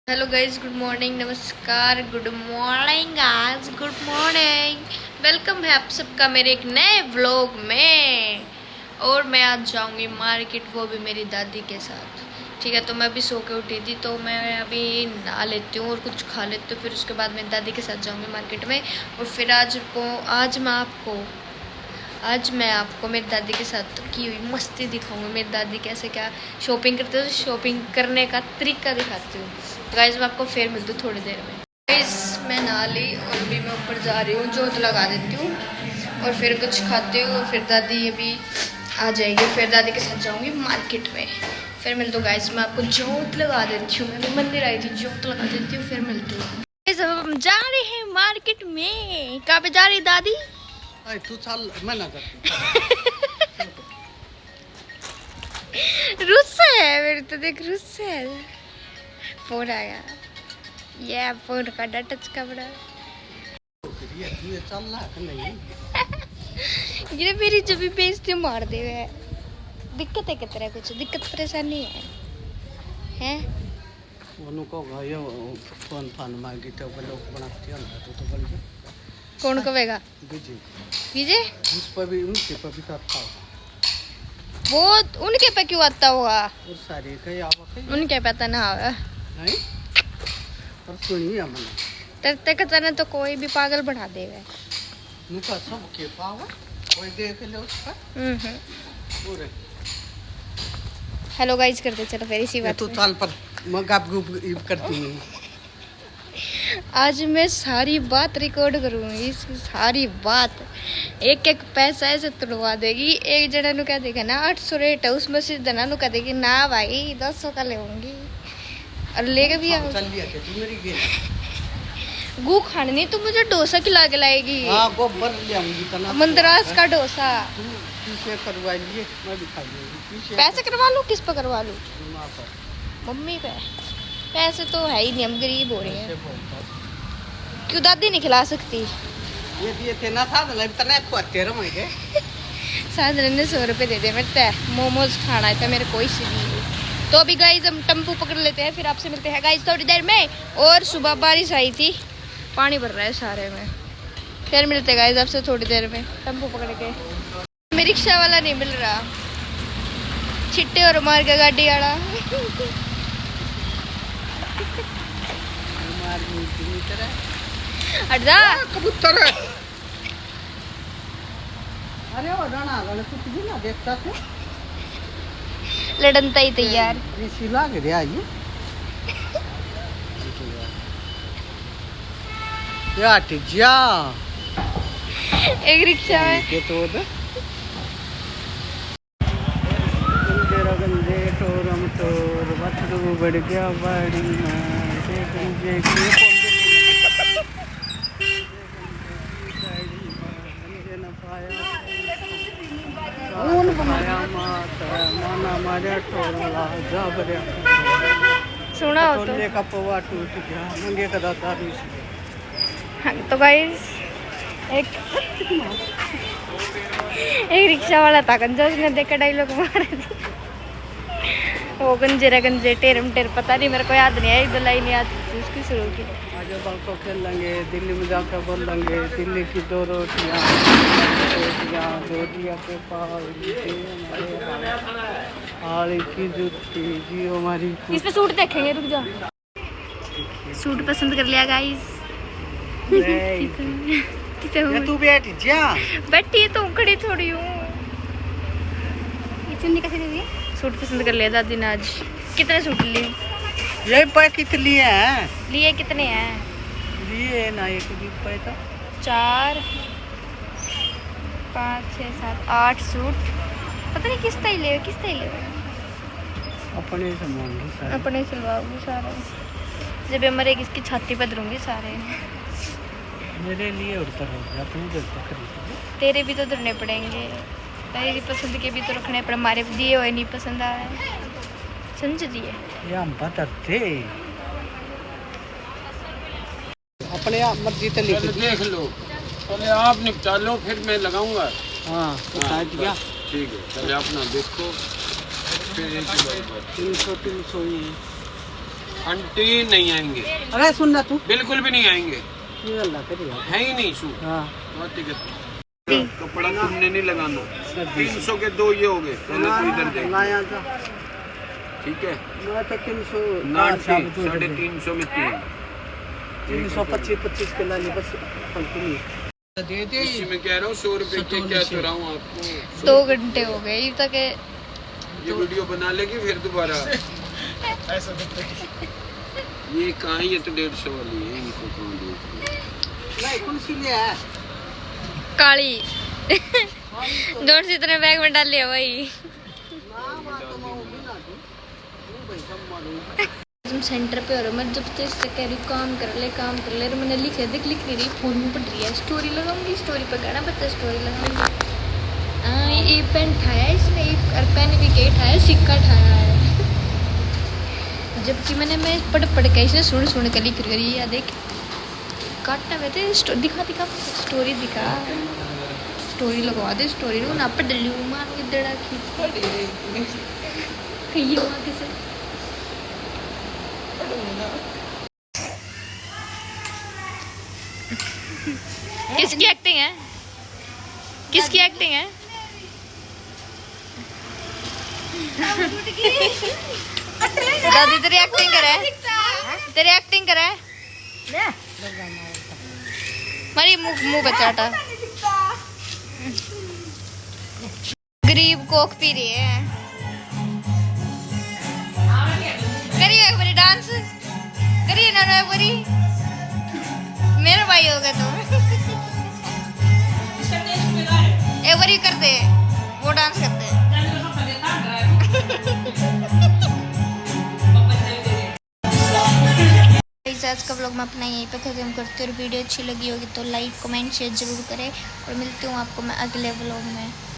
Hello guys, good morning, नमस्कार, good morning आज, good morning. Welcome है आप सबका मेरे एक नए व्लॉग में। और मैं आज जाऊंगी मार्केट, वो भी मेरी दादी के साथ। ठीक है, तो मैं अभी सो के उठी थी, तो मैं अभी नहा लेती हूँ और कुछ खा लेती हूँ, फिर उसके बाद मैं दादी के साथ जाऊंगी मार्केट में। और फिर आज मैं आपको मेरी दादी के साथ की हुई मस्ती दिखाऊंगी। मेरी दादी कैसे क्या शॉपिंग करते हैं, शॉपिंग करने का तरीका दिखाती हूँ। तो गाइस मैं आपको फिर मिलती हूँ थोड़ी देर में। गाइस मैं नहा ली और अभी मैं ऊपर जा रही हूँ, जोत लगा देती हूँ और फिर कुछ खाती हूँ और फिर दादी अभी आ जाएगी। फिर दादी के साथ जाऊँगी मार्केट में, फिर मिलती हूँ। गाइस मैं आपको जोत लगा देती हूँ, मैं भी मंदिर आई थी, जोत लगा देती हूँ, फिर मिलती हूँ। गाइस अब हम जा रहे हैं मार्केट में। कहाँ पे जा रही दादी? तू चल, मैं ना करती। रुस्सा है मेरे तो, देख रुस्सा है। फोन आया, ये फोन का टच कमरा। ये चल रहा है नहीं। ये मेरी जब भी बेइज्जती मार दे है। दिक्कत है कितना, कुछ दिक्कत परेशानी है उनको गयो फोन फान मांगी तो लोग बनाती है ना, तो बोल के कौन कहेगा? विजय उस पर भी उनके पर भी था वो, उनके पे क्यों आता होगा? और सारे कहीं आप कहीं उनके पता ना होगा नहीं, पर सुनिए हमने तरते का तो कोई भी पागल बना देगा। उनका सब के पावर कोई देख ले उस पर पूरे। हेलो गाइस करते चलो फिर इसी बात तो पे। चाल पर मैं आप करती हूँ। आज मैं सारी बात रिकॉर्ड करूंगी, इसकी सारी बात। एक एक पैसा ऐसे तुड़वा देगी। एक जना नु कह देगा ना 800 रेट है, उसमें से जना नु कह देगी ना भाई 200 का लेऊंगी और लेके भी आओ। चल लिया के तू मेरी गेल गू खाने नहीं, तू मुझे डोसा खिला के लाएगी। हां गोबर ले आऊंगी तना मंदरास का डोसा। तू पीछे करवा लिए, मैं भी खा लूंगी। पैसे करवा लूं? किस पे करवा लूं? मां पर मम्मी पे। पैसे तो है ही नहीं, हम गरीब हो रहे हैं। ऐसे बोलता क्यों दादी नहीं खिला सकती? ये दिए थे ना था ना इतना खुआते रहोगे। साधन ने 100 रुपये दे दे, मेरे मोमोज खाना था मेरे कोई से भी। तो अभी गाइज हम टेम्पू पकड़ लेते हैं, फिर आपसे मिलते हैं गाइज थोड़ी देर में। और सुबह बारिश आई थी, पानी भर रहा है सारे में। फिर मिलते हैं गाइज आपसे थोड़ी देर में टेम्पू पकड़ के। मैं रिक्शा वाला नहीं मिल रहा, छिट्टे और मार के गाड़ी वाला। हट जा कबूतर। अरे वो डाना वाले कुछ भी ना देखता थे, लड़नता ही तैयार। इसी लाग रहा ये या टिजिया एक रिक्शा में के तो उधर गंजे गंजे टोरम टोर बथरू बढ़ गया बाड़ी में गंजे के सुना हो तो। का पवा टूट गया नंगे का दाता भी। हाँ, तो गाइस एक रिक्शा वाला था गंजा, उसने देखा डायलॉग मारे थे वो गंजे गंजे टेरम टेर, पता नहीं मेरे को याद नहीं है, इधर लाइन याद थी उसकी शुरू की। आज बाल को खेल लेंगे, दिल्ली में जाकर बोल लेंगे दिल्ली की दो रोटियाँ के पाव आली की जूती जी हमारी। इस पे सूट देखेंगे, रुक जा। सूट पसंद कर लिया गाइस। तू बैठ जा, बैठी तो खड़ी थोड़ी हूँ। कैसे दे दिए? सूट पसंद कर लिया दादी ने आज। कितने सूट लिए? यही पैकेट लिए हैं। लिए कितने हैं? लिए ना एक भी पैसा 4 5 6 7 8 सूट। पता नहीं किस तरह ले अपने सामान अपने सिलवाऊंगी सारे। जब हमारे इसकी छाती पर धरूंगी सारे। मेरे लिए उड़ता है अपने दिल तक खरीद। तेरे भी तो धरने पड़ेंगे, तेरी पसंद के भी तो रखने पड़े। हमारे दिए हुए नहीं पसंद आ रहे हैं, समझ दिए। ये हम बताते अपने आप मर्जी से लिख देख लो, पहले आप निपटा लो फिर मैं लगाऊंगा। हाँ तो दिया ठीक है, पहले अपना देखो फिर 300 ही आंटी नहीं आएंगे, अरे सुन ना तू, बिल्कुल भी नहीं आएंगे, ये अल्लाह तेरी यार। है ही नहीं शू। हाँ बात ठीक है। कपड़ा तुमने नहीं लगाना। 300 के 2 ये हो गए, पहले तो इधर देख। लाया जा, ठीक है मैं तो 300 ना, 350 में 3। 325 के लाने बस कंटिन्यू दे दे। इसी में कह रहा हूँ 100 रुपए के क्या तो रहा हूँ आपको। 2 घंटे हो गए ये तक। ये वीडियो बना लेगी फिर दोबारा। ये कहाँ, ये तो 150 वाली है, इनको कौन देख। नहीं कौन सी ले है? काली जोर से इतने बैग में डाल लिया भाई। तुम सेंटर पे हो रहे हो, मैं जब से इससे कह रही काम कर ले, मैंने लिख नहीं रही, फोन में पढ़ रही है। स्टोरी लगाऊंगी, स्टोरी पर गाना बता, स्टोरी लगाऊंगी। ये पेन ठाया इसने, और पेन भी के ठाया, सिक्का ठाया है। जबकि मैं पढ़ के इसने सुन के लिख रही है। देख काटना में तो दिखा स्टोरी दिखा, स्टोरी लगवा दे, स्टोरी ना पढ़ ली मार के दड़ा खी वहाँ किसे। किसकी एक्टिंग है, किसकी एक्टिंग है? दादी तेरी एक्टिंग करे मारी मुंह पे चाटा। गरीब कोक पी रही है। करिए एक बारी डांस, करिए ना एक बारी, मेरे भाई हो गए तुम। एक बारी कर दे, वो डांस करते। आज का व्लॉग मैं अपना यहीं पे खत्म करती हूँ। और वीडियो अच्छी लगी होगी तो लाइक कमेंट शेयर जरूर करें, और मिलती हूँ आपको मैं अगले व्लॉग में।